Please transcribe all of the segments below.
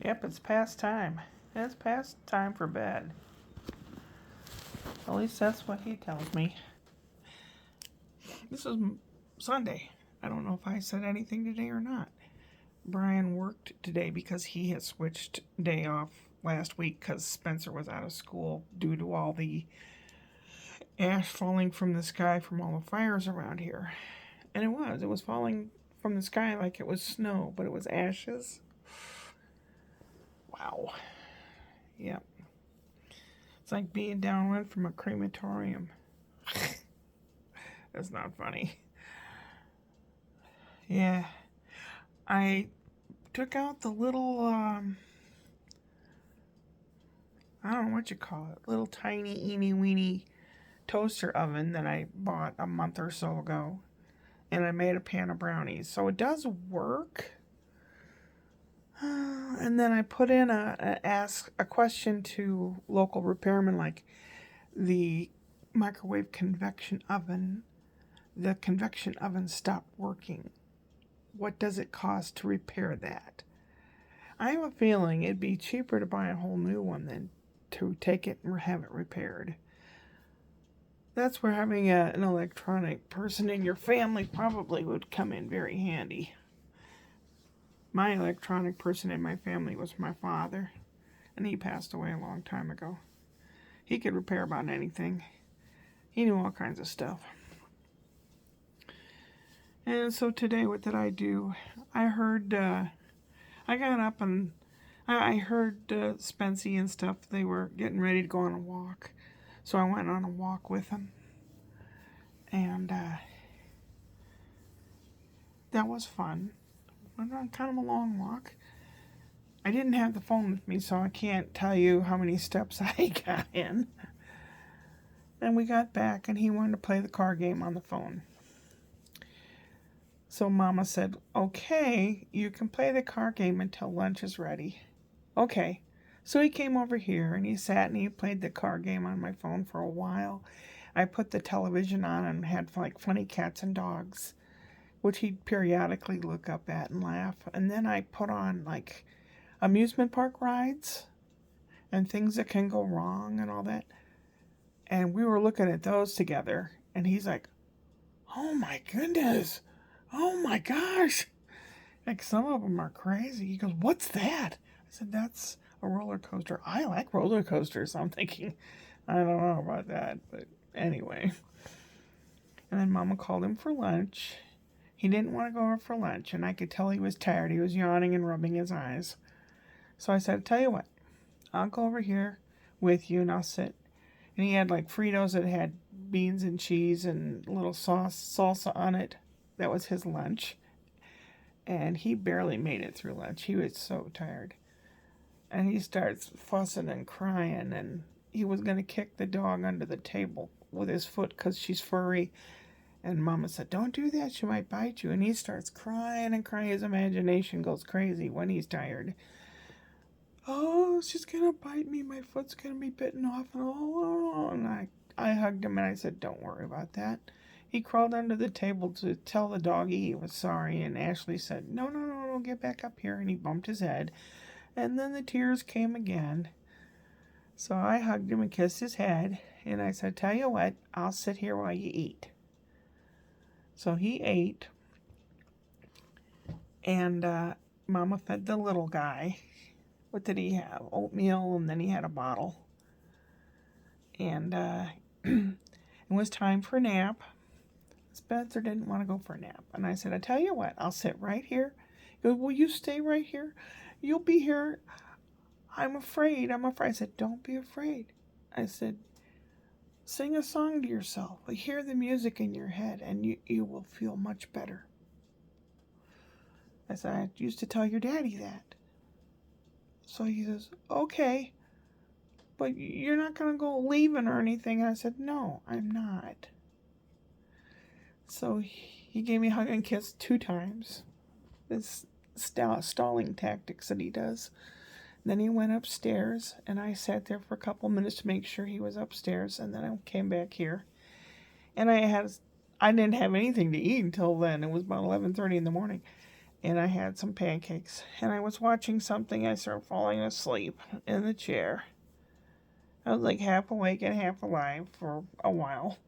Yep, it's past time. It's past time for bed. At least that's what he tells me. This is Sunday. I don't know if I said anything today or not. Brian worked today because he had switched day off last week because Spencer was out of school due to all the ash falling from the sky from all the fires around here. And it was falling from the sky like it was snow, but it was ashes. Wow. Yep. It's like being downwind from a crematorium. That's not funny. Yeah. I took out the little, I don't know what you call it, little tiny, eeny weeny toaster oven that I bought a month or so ago. And I made a pan of brownies. So it does work. And then I put in ask a question to local repairmen, like the microwave convection oven. The convection oven stopped working. What does it cost to repair that? I have a feeling it'd be cheaper to buy a whole new one than to take it and have it repaired. That's where having an electronic person in your family probably would come in very handy. My electronic person in my family was my father, and he passed away a long time ago. He could repair about anything. He knew all kinds of stuff. And so today, what did I do? I got up and I heard Spency and stuff. They were getting ready to go on a walk. So I went on a walk with them. And that was fun. Went on kind of a long walk. I didn't have the phone with me, so I can't tell you how many steps I got in. And we got back, and he wanted to play the car game on the phone. So Mama said, okay, you can play the car game until lunch is ready. Okay. So he came over here, and he sat and he played the car game on my phone for a while. I put the television on and had like funny cats and dogs, which he'd periodically look up at and laugh. And then I put on like amusement park rides and things that can go wrong and all that. And we were looking at those together. And he's like, oh my goodness. Oh my gosh. Like some of them are crazy. He goes, what's that? I said, that's a roller coaster. I like roller coasters. I'm thinking, I don't know about that. But anyway. And then Mama called him for lunch. He didn't want to go over for lunch. And I could tell he was tired. He was yawning and rubbing his eyes. So I said, tell you what, I'll go over here with you and I'll sit. And he had like Fritos that had beans and cheese and little salsa on it. That was his lunch. And he barely made it through lunch. He was so tired. And he starts fussing and crying. And he was going to kick the dog under the table with his foot because she's furry. And Mama said, don't do that. She might bite you. And he starts crying and crying. His imagination goes crazy when he's tired. Oh, she's gonna bite me. My foot's gonna be bitten off. And I hugged him and I said, don't worry about that. He crawled under the table to tell the doggy he was sorry. And Ashley said, no, get back up here. And he bumped his head. And then the tears came again. So I hugged him and kissed his head. And I said, tell you what, I'll sit here while you eat. So he ate. And Mama fed the little guy. What did he have? Oatmeal, and then he had a bottle. And it was time for a nap. Spencer didn't want to go for a nap. And I said, I tell you what, I'll sit right here. He goes, will you stay right here? You'll be here. I'm afraid. I said, don't be afraid. I said, sing a song to yourself. Hear the music in your head, and you will feel much better. I said, I used to tell your daddy that. So he says, okay, but you're not going to go leaving or anything. I said, no, I'm not. So he gave me a hug and kiss 2 times. This stalling tactics that he does. Then he went upstairs, and I sat there for a couple minutes to make sure he was upstairs, and then I came back here. And I didn't have anything to eat until then. It was about 11:30 in the morning. and I had some pancakes, and I was watching something. I started falling asleep in the chair. I was like half awake and half alive for a while.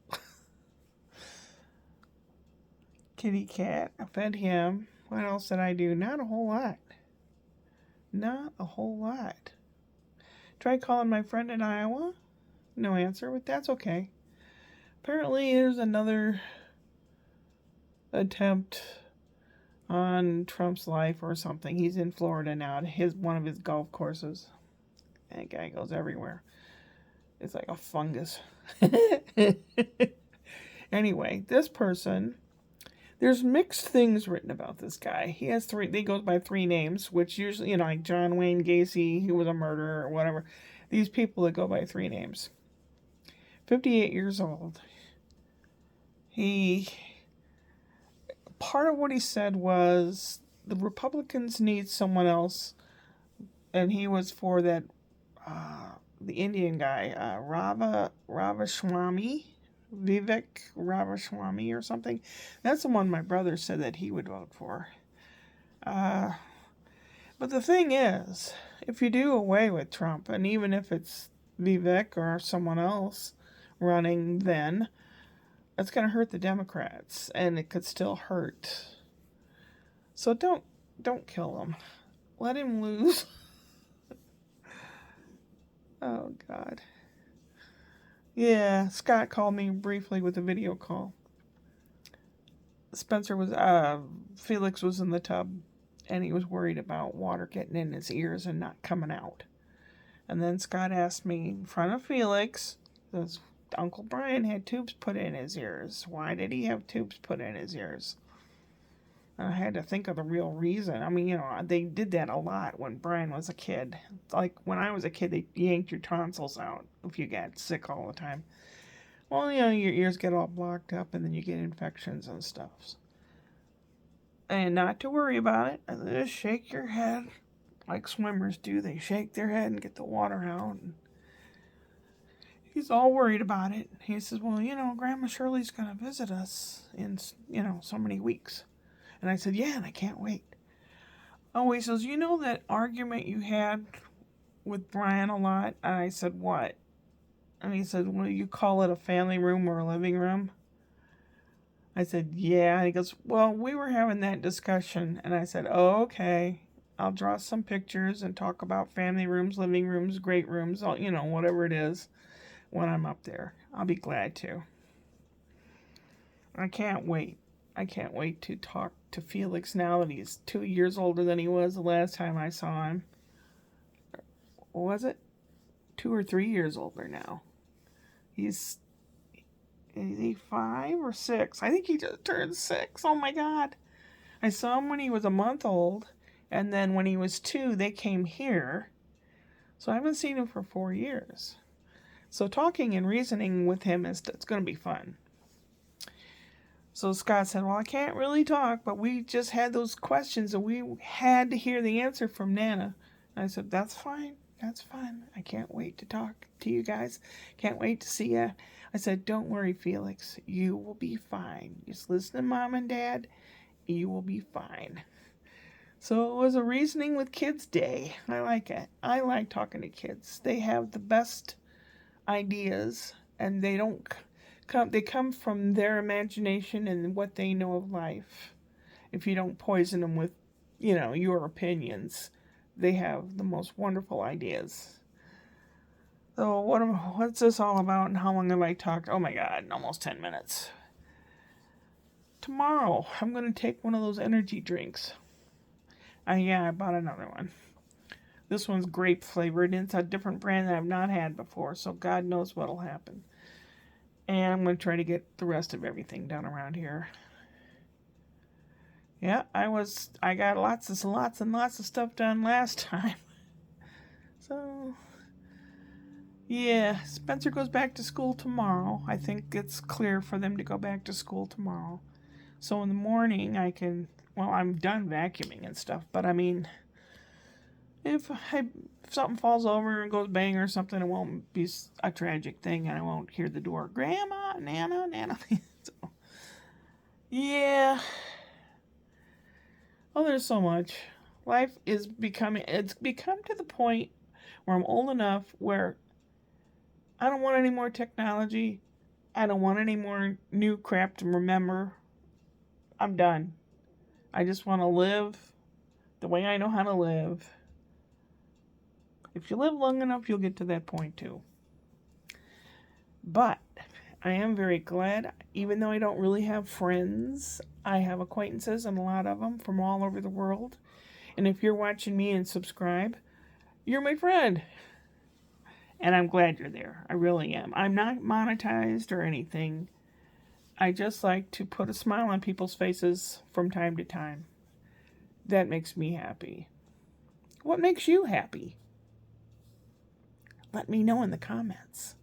Kitty cat, I fed him. What else did I do? Not a whole lot. Not a whole lot. Tried calling my friend in Iowa. No answer, but that's okay. Apparently, there's another attempt on Trump's life or something. He's in Florida now at one of his golf courses. That guy goes everywhere. It's like a fungus. Anyway, this person, there's mixed things written about this guy. He has they go by three names, which usually, like John Wayne Gacy, he was a murderer or whatever. These people that go by three names. 58 years old. Part of what he said was the Republicans need someone else, and he was for that, the Indian guy, Ramaswamy, Vivek Ramaswamy or something. That's the one my brother said that he would vote for. But the thing is, if you do away with Trump, and even if it's Vivek or someone else running, then it's going to hurt the Democrats, and it could still hurt. So don't kill him. Let him lose. Oh, God. Yeah, Scott called me briefly with a video call. Felix was in the tub, and he was worried about water getting in his ears and not coming out. And then Scott asked me in front of Felix, does Uncle Brian had tubes put in his ears? Why did he have tubes put in his ears? And I had to think of the real reason. I mean, they did that a lot when Brian was a kid. Like, when I was a kid, they yanked your tonsils out if you got sick all the time. Well, your ears get all blocked up, and then you get infections and stuff. And not to worry about it. Just shake your head like swimmers do. They shake their head and get the water out. And he's all worried about it. He says, well, Grandma Shirley's going to visit us in, so many weeks. And I said, yeah, and I can't wait. Oh, he says, that argument you had with Brian a lot? And I said, what? And he said, well, you call it a family room or a living room? I said, yeah. And he goes, well, we were having that discussion. And I said, oh, okay. I'll draw some pictures and talk about family rooms, living rooms, great rooms, whatever it is when I'm up there. I'll be glad to. I can't wait. I can't wait to talk to Felix now that he's 2 years older than he was the last time I saw him. What was it? 2 or 3 years older now. Is he 5 or 6? I think he just turned 6. Oh my God. I saw him when he was a month old, and then when he was 2, they came here. So I haven't seen him for 4 years. So talking and reasoning with him it's going to be fun. So Scott said, well, I can't really talk, but we just had those questions and we had to hear the answer from Nana. And I said, that's fine. That's fine. I can't wait to talk to you guys. Can't wait to see you. I said, don't worry, Felix. You will be fine. Just listen to Mom and Dad. You will be fine. So it was a Reasoning with Kids Day. I like it. I like talking to kids. They have the best ideas, and they come from their imagination and what they know of life. If you don't poison them with, your opinions, they have the most wonderful ideas. So what's this all about, and how long have I talked? Oh my God, almost 10 minutes. Tomorrow, I'm going to take one of those energy drinks. I bought another one. This one's grape flavored, and it's a different brand that I've not had before, so God knows what'll happen. And I'm going to try to get the rest of everything done around here. Yeah, I got lots and lots of stuff done last time. So, yeah, Spencer goes back to school tomorrow. I think it's clear for them to go back to school tomorrow. So in the morning I'm done vacuuming and stuff, but I mean, if something falls over and goes bang or something, it won't be a tragic thing, and I won't hear the door, Grandma, Nana. So, yeah. Oh, there's so much. Life is it's become to the point where I'm old enough where I don't want any more technology. I don't want any more new crap to remember. I'm done. I just want to live the way I know how to live. If you live long enough, you'll get to that point too. But I am very glad, even though I don't really have friends, I have acquaintances, and a lot of them from all over the world. And if you're watching me and subscribe, you're my friend. And I'm glad you're there. I really am. I'm not monetized or anything. I just like to put a smile on people's faces from time to time. That makes me happy. What makes you happy? Let me know in the comments.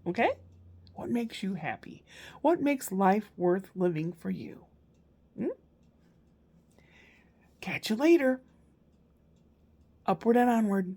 Okay? What makes you happy? What makes life worth living for you? Catch you later. Upward and onward.